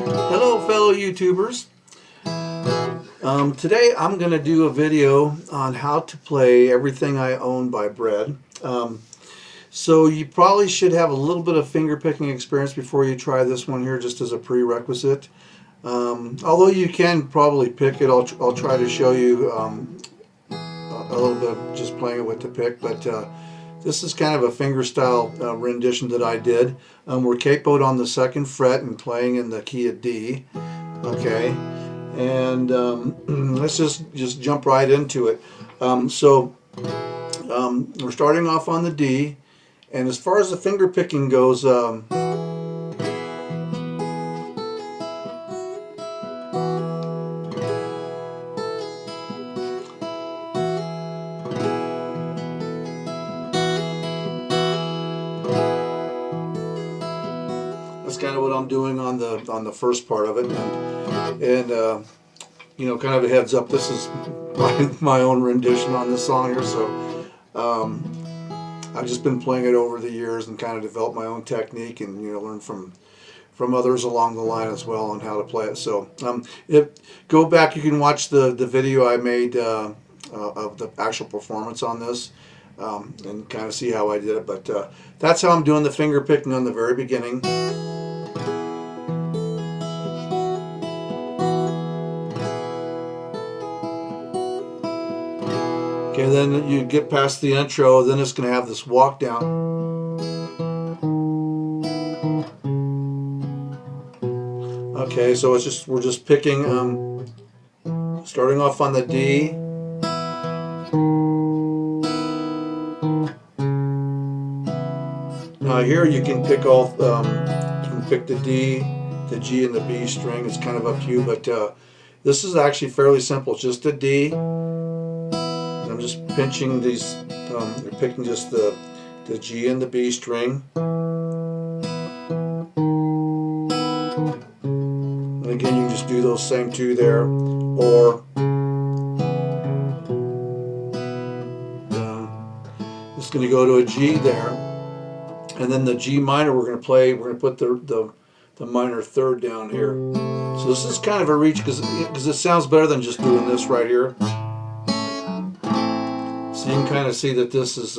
Hello fellow YouTubers. Today I'm going to do a video on how to play Everything I Own by Bread. So you probably should have a little bit of finger picking experience before you try this one here, just as a prerequisite. Although you can probably pick it, I'll try to show you a little bit of just playing it with the pick, but this is kind of a fingerstyle rendition that I did. We're capoed on the 2nd fret and playing in the key of D. Okay, and let's just jump right into it. We're starting off on the D, and as far as the finger picking goes, that's kind of what I'm doing on the first part of it, and you know, kind of a heads up, this is my own rendition on this song here. So I've just been playing it over the years and kind of developed my own technique, and you know, learn from others along the line as well on how to play it. So go back, you can watch the video I made of the actual performance on this. And kind of see how I did it, but that's how I'm doing the finger picking on the very beginning. Okay, then you get past the intro, then it's going to have this walk down. Okay, so we're just picking, starting off on the D. Now here you can pick all, you can pick the D, the G, and the B string. It's kind of up to you, but this is actually fairly simple. It's just a D. And I'm just pinching these. You're picking just the G and the B string. And again, you can just do those same two there, or it's going to go to a G there. And then the G minor we're going to put the minor 3rd down here. So this is kind of a reach because it sounds better than just doing this right here. So you can kind of see that this is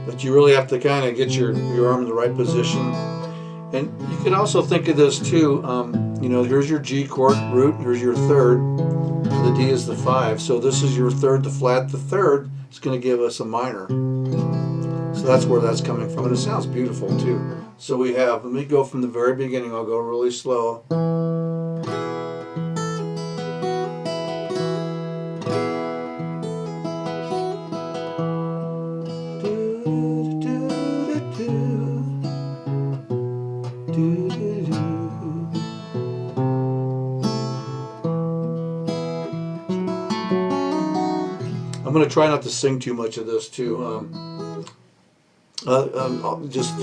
but you really have to kind of get your arm in the right position. And you can also think of this too, you know, here's your G chord root, here's your 3rd. The D is the 5, so this is your 3rd, the flat. The 3rd is going to give us a minor. So that's where that's coming from, and it sounds beautiful too. So we have, let me go from the very beginning, I'll go really slow. I'm going to try not to sing too much of this too. Just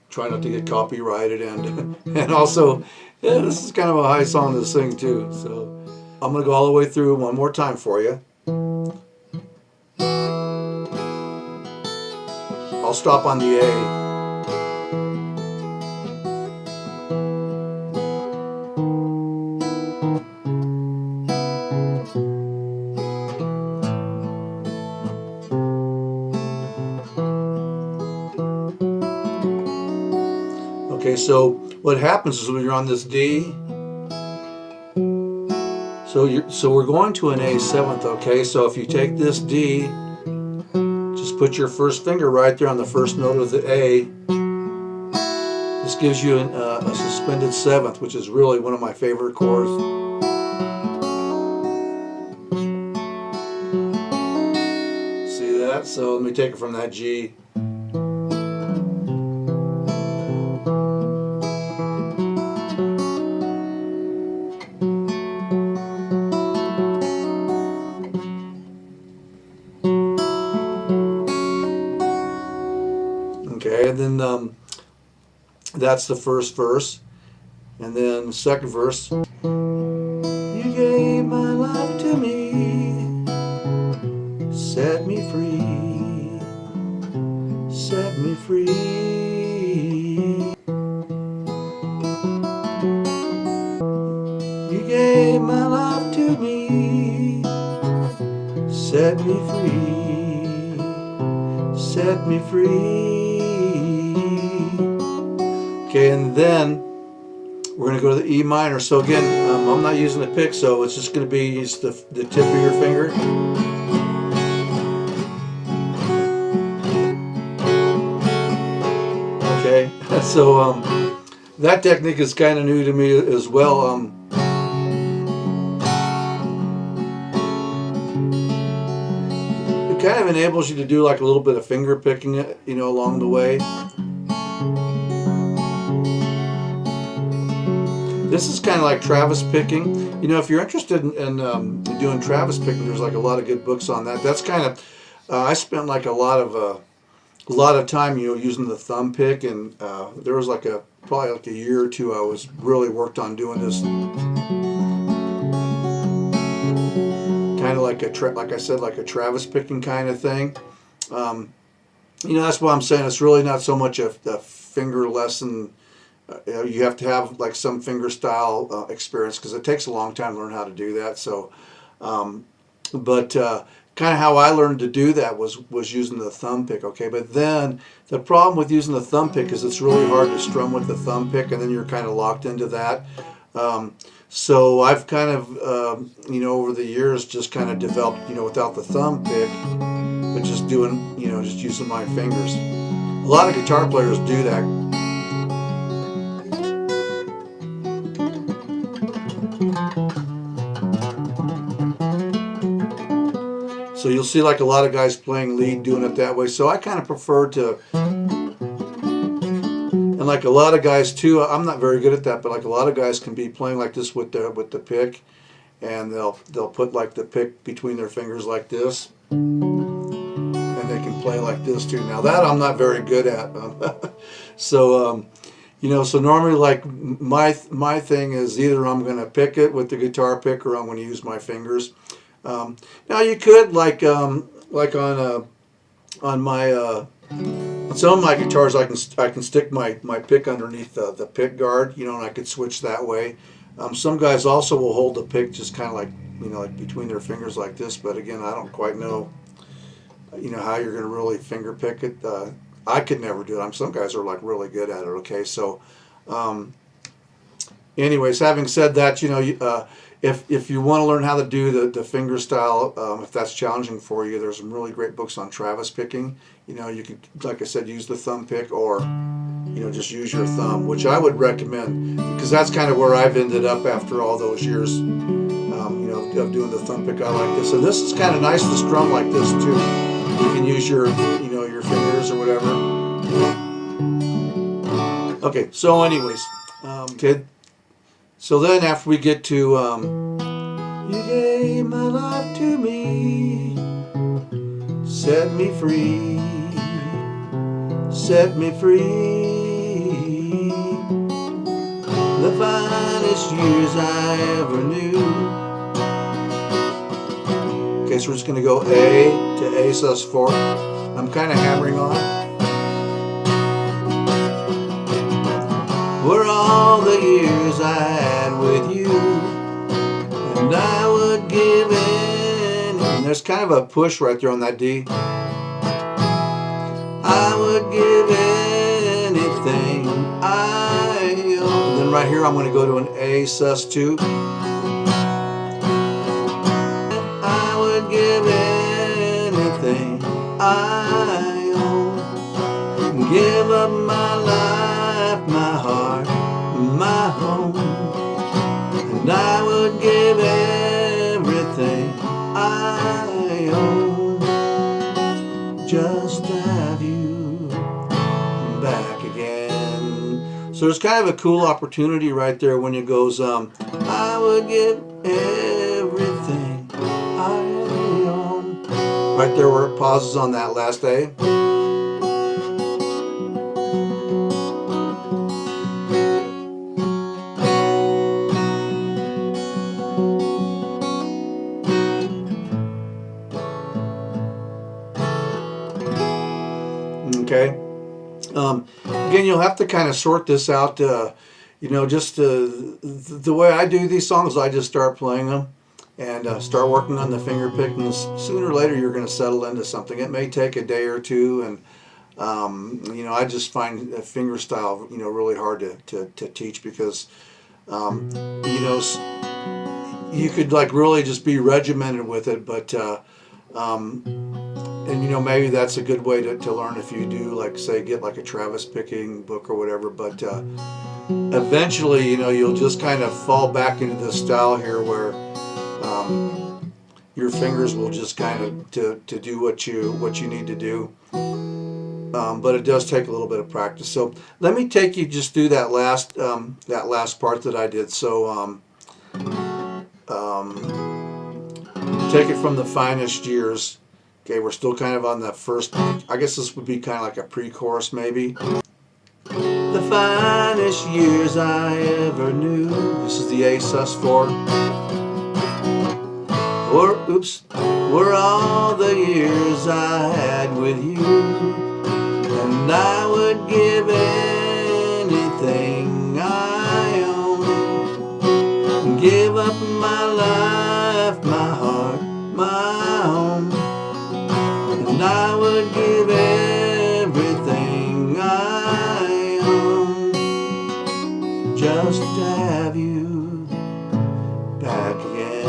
try not to get copyrighted, and also, yeah, this is kind of a high song to sing too. So I'm going to go all the way through one more time for you. I'll stop on the A. Okay, so what happens is when you're on this D, so we're going to an A 7th, okay? So if you take this D, just put your first finger right there on the first note of the A. This gives you a suspended 7th, which is really one of my favorite chords. See that? So let me take it from that G. Okay, and then that's the first verse, and then the second verse. You gave my life to me, set me free, set me free. You gave my life to me, set me free, set me free. Okay, and then we're going to go to the E minor. So again, I'm not using the pick, so it's just going to be use the tip of your finger. Okay, so that technique is kind of new to me as well. It kind of enables you to do like a little bit of finger picking, you know, along the way. This is kind of like Travis picking. You know, if you're interested in doing Travis picking, there's like a lot of good books on that. That's kind of I spent like a lot of time, you know, using the thumb pick, and there was like probably like a year or two I was really worked on doing this. Kind of like like I said, like a Travis picking kind of thing. You know, that's why I'm saying it's really not so much a finger lesson. You have to have like some finger style experience, because it takes a long time to learn how to do that. So, but kind of how I learned to do that was using the thumb pick. Okay, but then the problem with using the thumb pick is it's really hard to strum with the thumb pick, and then you're kind of locked into that. So I've kind of you know, over the years just kind of developed, you know, without the thumb pick, but just doing, you know, just using my fingers. A lot of guitar players do that. So you'll see like a lot of guys playing lead doing it that way. So I kind of prefer to, and like a lot of guys too, I'm not very good at that, but like a lot of guys can be playing like this with the pick, and they'll put like the pick between their fingers like this, and they can play like this too. Now that I'm not very good at. So you know, so normally like my thing is either I'm going to pick it with the guitar pick, or I'm going to use my fingers. Now you could like on my on some of my guitars I can stick my pick underneath the pick guard, you know, and I could switch that way. Some guys also will hold the pick just kind of like, you know, like between their fingers like this, but again, I don't quite know, you know, how you're going to really finger pick it. I could never do it. Some guys are like really good at it. Okay, so anyways, having said that, you know, if you want to learn how to do the finger style, if that's challenging for you, there's some really great books on Travis picking. You know, you could, like I said, use the thumb pick, or, you know, just use your thumb, which I would recommend, because that's kind of where I've ended up after all those years, you know, of doing the thumb pick. I like this, and this is kind of nice to strum like this too. You can use your, you know, your fingers or whatever. Okay, so anyways, okay. So then after we get to you gave my life to me, set me free, set me free, the finest years I ever knew. Okay, so we're just going to go A to A sus4. I'm kind of hammering on it. Were all the years I had with you, and I would give in. And there's kind of a push right there on that D. I would give anything I own. And then right here I'm going to go to an A sus2. I would give anything I own, and give up my life, my heart, my home, and I would give everything I own just to have you back again. So there's kind of a cool opportunity right there when it goes, I would give everything I own. Right there where it pauses on that last A. Okay. Again, you'll have to kind of sort this out. You know, just the way I do these songs, I just start playing them and start working on the finger picking. Sooner or later, you're going to settle into something. It may take a day or two, and you know, I just find finger style, you know, really hard to teach because, you know, you could like really just be regimented with it, but and you know, maybe that's a good way to learn if you do, like, say, get like a Travis picking book or whatever, but eventually, you know, you'll just kind of fall back into this style here where your fingers will just kind of to do what you need to do. But it does take a little bit of practice. So let me take you just through that last part that I did. So take it from the finest years. Okay, we're still kind of on the first, I guess this would be kind of like a pre-chorus maybe. The finest years I ever knew. This is the A sus4. Were all the years I had with you, and I would give anything I own, and give up my life, my heart, my home. And I would give everything I own just to have you back again.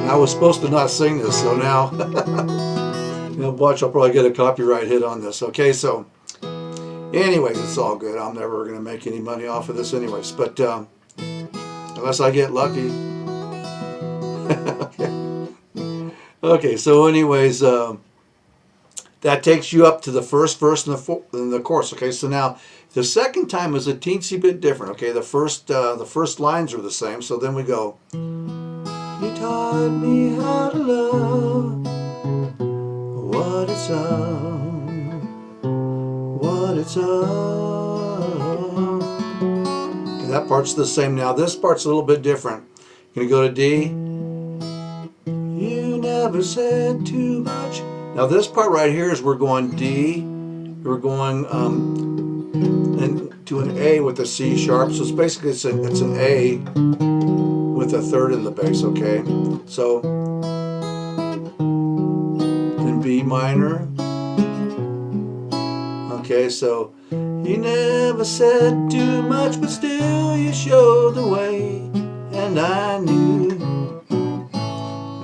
I was supposed to not sing this, so now, you know, watch, I'll probably get a copyright hit on this. Okay, so anyways, it's all good. I'm never going to make any money off of this anyways, but unless I get lucky. Okay, so anyways, that takes you up to the first verse in the chorus. Okay, so now the second time is a teensy bit different. Okay, the first lines are the same. So then we go. You taught me how to love, what it's of. Okay, that part's the same. Now this part's a little bit different. You're gonna go to D. You never said too much. Now this part right here is we're going D, we're going to an A with a C sharp. So it's basically it's an A with a third in the bass. Okay, so then B minor. Okay, so you never said too much, but still you showed the way, and I knew.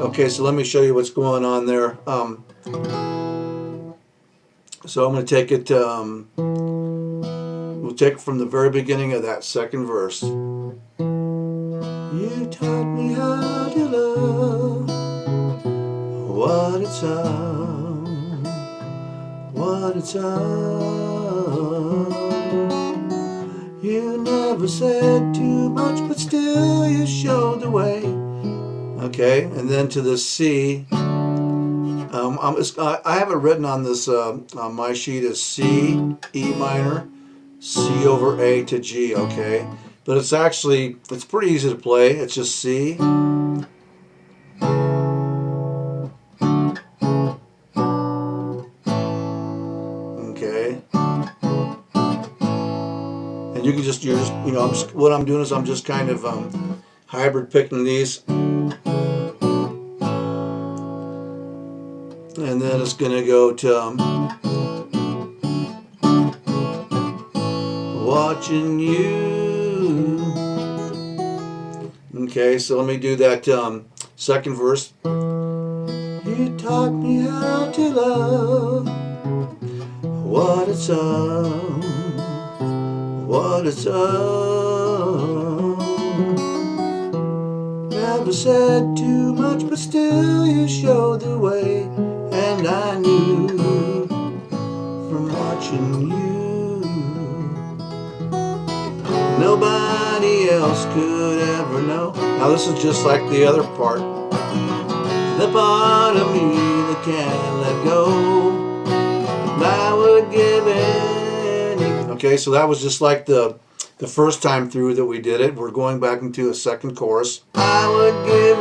Okay, so let me show you what's going on there. So I'm going to take it, we'll take it from the very beginning of that second verse. You taught me how to love, what it's of. You never said too much, but still you showed the way. Okay, and then to the C. I have it written on this on my sheet as C, E minor, C over A to G. Okay, but it's pretty easy to play. It's just C. Okay, and you can what I'm doing is I'm just kind of hybrid picking these. And then it's going to go to watching you. Okay, so let me do that second verse. You taught me how to love, what it's of. Never said too much, but still you showed the way. And I knew from watching you, nobody else could ever know. Now this is just like the other part. The part of me that can't let go, and I would give any. Okay, so that was just like the first time through that we did it. We're going back into a second chorus. I would give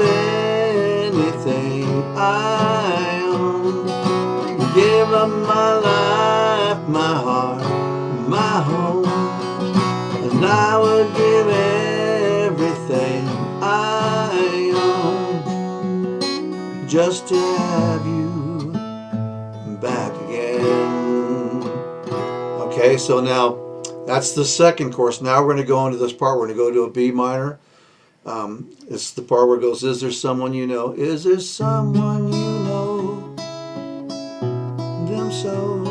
anything I own, give up my life, my heart, my home, and I would give everything I own just to have you back again. Okay, so now that's the second chorus. Now we're going to go into this part. We're going to go to a B minor. It's the part where it goes, is there someone you know? Is there someone you know? Them so,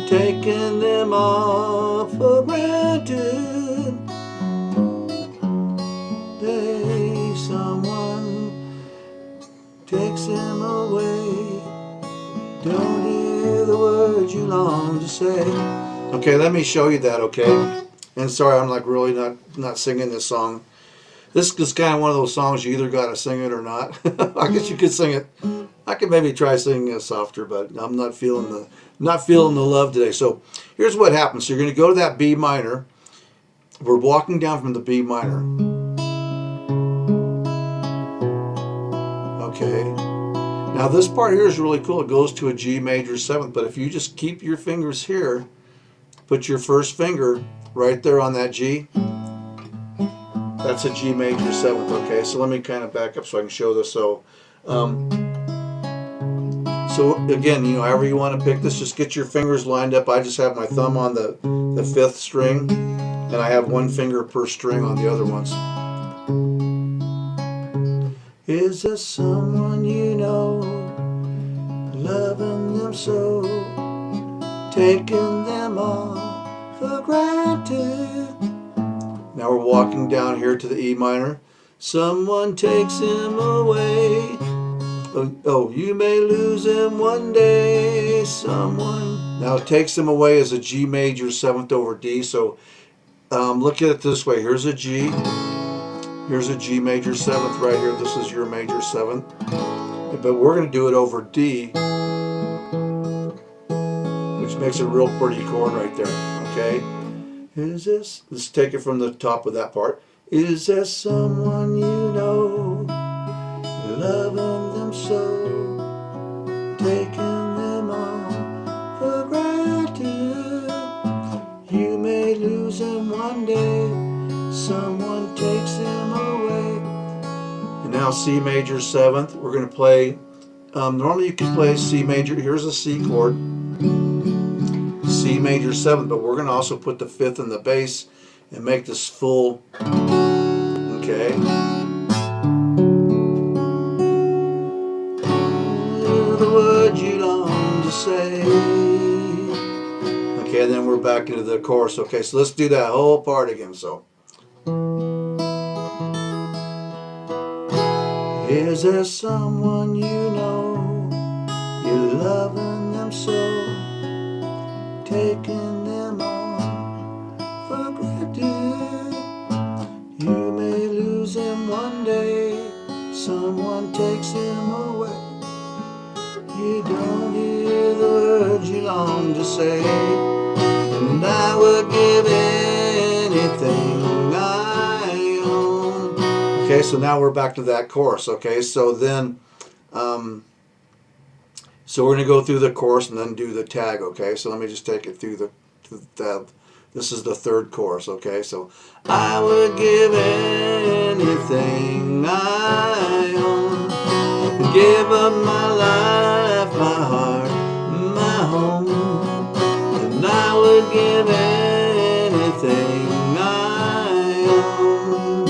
taking them all for granted. They, someone takes them away. Don't hear the words you long to say. Okay, let me show you that, okay? And sorry, I'm like really not singing this song. This is kind of one of those songs you either got to sing it or not. I guess you could sing it. I could maybe try singing it softer, but I'm not feeling the love today. So here's what happens. So you're going to go to that B minor. We're walking down from the B minor. Okay. Now this part here is really cool. It goes to a G major 7th, but if you just keep your fingers here, put your first finger right there on that G. That's a G major 7th, okay? So let me kind of back up so I can show this. So again, you know, however you want to pick this, just get your fingers lined up. I just have my thumb on the 5th string, and I have one finger per string on the other ones. Is there someone you know, loving them so, taking them all for granted? Now we're walking down here to the E minor. Someone takes him away. Oh, you may lose him one day. Someone. Now it takes him away as a G major 7th over D. So look at it this way. Here's a G. Here's a G major 7th right here. This is your major 7th. But we're going to do it over D, which makes a real pretty chord right there. Okay. Is this? Let's take it from the top of that part. Is there someone you know, loving them so, taking them all for granted? You may lose them one day, someone takes them away. And now C major 7th. We're going to play. Normally you can play C major. Here's a C chord. C major 7th, but we're going to also put the 5th in the bass and make this full. Okay. The words you long to say. Okay, then we're back into the chorus. Okay, so let's do that whole part again. So, is there someone you know, you're loving them so, taking them all for granted? You may lose him one day, someone takes him away. You don't hear the words you long to say, and I would give anything I own. Okay, so now we're back to that chorus. Okay, so then so we're going to go through the chorus and then do the tag, okay? So let me just take it through the this is the 3rd chorus, okay? So, I would give anything I own, give up my life, my heart, my home, and I would give anything I own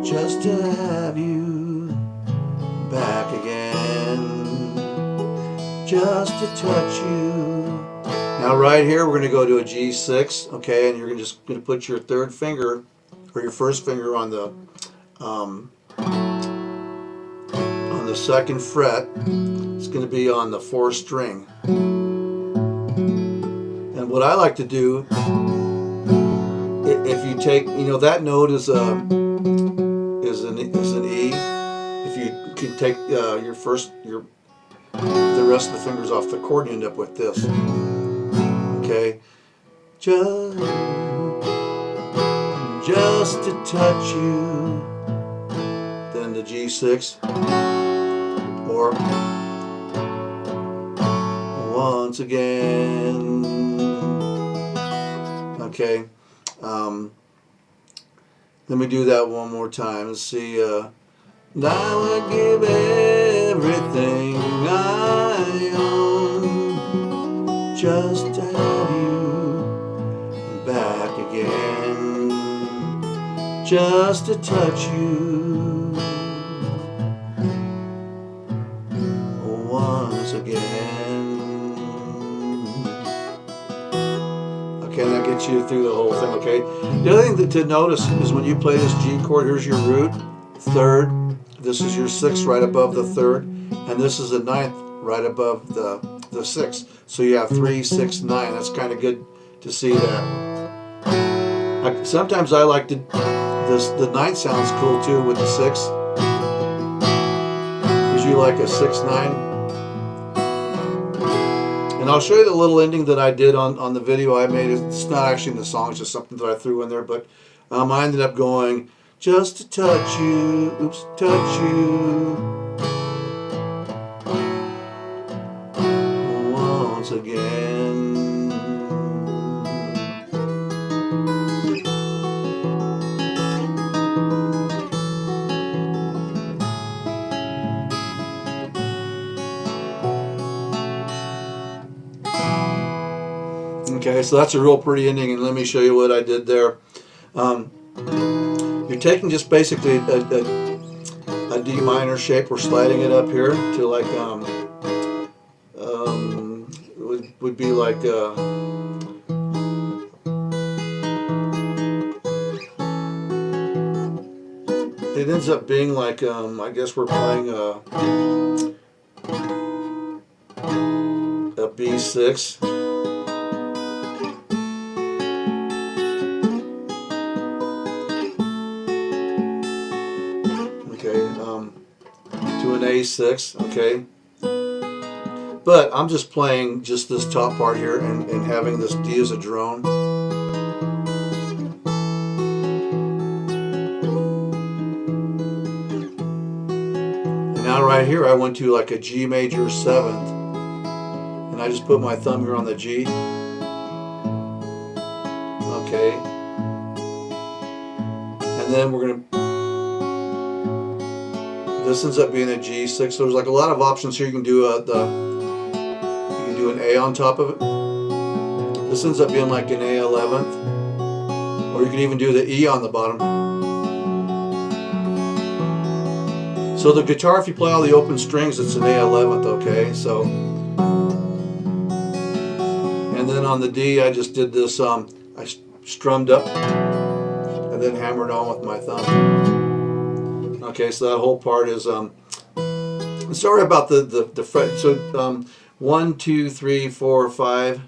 just to have you back again. Just to touch you. Now right here we're going to go to a G6, okay, and you're just going to put your 3rd finger or your 1st finger on the 2nd fret. It's going to be on the 4th string. And what I like to do, if you take, you know, that note is an E. If you can take the rest of the fingers off the chord, you end up with this. Okay, just to touch you. Then the G6, or once again. Okay. Let me do that one more time. Let's see. I would give everything I own just to have you back again, just to touch you once again. Okay, and that gets you through the whole thing, okay? The other thing to notice is when you play this G chord, here's your root, third, this is your sixth right above the third, and this is the ninth right above the sixth. So you have 3, 6, 9. That's kind of good to see that. Sometimes I like to, the ninth sounds cool too with the 6. Gives you like a 6, 9. And I'll show you the little ending that I did on the video I made. It's not actually in the song, it's just something that I threw in there. But I ended up going, just to touch you, oops, touch you once again. Okay, so that's a real pretty ending, and let me show you what I did there. You're taking just basically a D minor shape. We're sliding it up here to like would be like it ends up being like I guess we're playing a B6. To an A6, okay? But I'm just playing just this top part here and having this D as a drone. And now right here I went to like a G major 7th, and I just put my thumb here on the G. Okay. And then we're going to, this ends up being a G6. So there's like a lot of options here. You can do you can do an A on top of it. This ends up being like an A11th, or you can even do the E on the bottom. So the guitar, if you play all the open strings, it's an A11th. Okay, so and then on the D, I just did this. I strummed up and then hammered on with my thumb. Okay, so that whole part is sorry about the fret. So 1, 2, 3, 4, 5.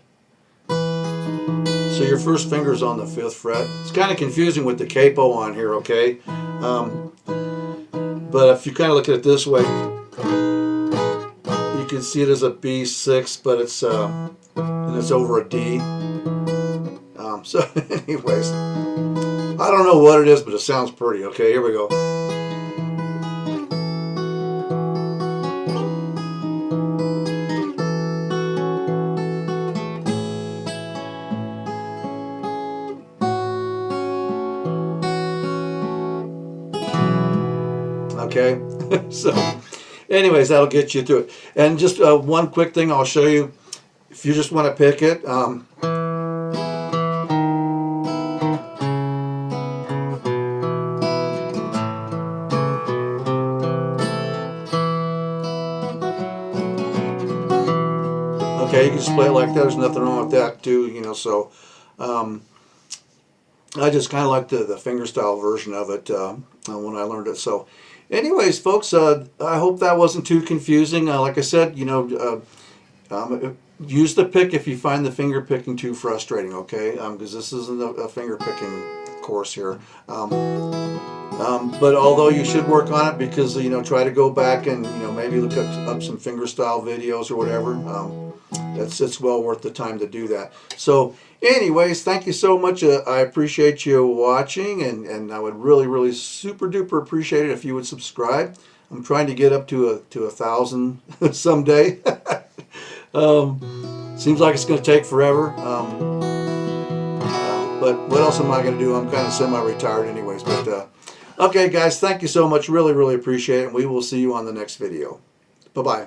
So your first finger's on the 5th fret. It's kind of confusing with the capo on here, okay? But if you kind of look at it this way, you can see it as a B6, but it's and it's over a D. So anyways, I don't know what it is, but it sounds pretty. Okay, here we go. Okay, so anyways, that'll get you through it. And just one quick thing I'll show you, if you just want to pick it. Okay, you can just play it like that. There's nothing wrong with that too, you know. So I just kind of like the fingerstyle version of it when I learned it. So anyways, folks, I hope that wasn't too confusing. Like I said, you know, use the pick if you find the finger picking too frustrating, okay? Because this isn't a finger picking course here. But although you should work on it, because, you know, try to go back and, you know, maybe look up some fingerstyle videos or whatever. It's well worth the time to do that. So anyways, thank you so much. I appreciate you watching, and I would really super duper appreciate it if you would subscribe. I'm trying to get up to 1,000 someday. Seems like it's going to take forever. But what else am I going to do? I'm kind of semi-retired anyways. But okay, guys, thank you so much. Really, really appreciate it. And we will see you on the next video. Bye-bye.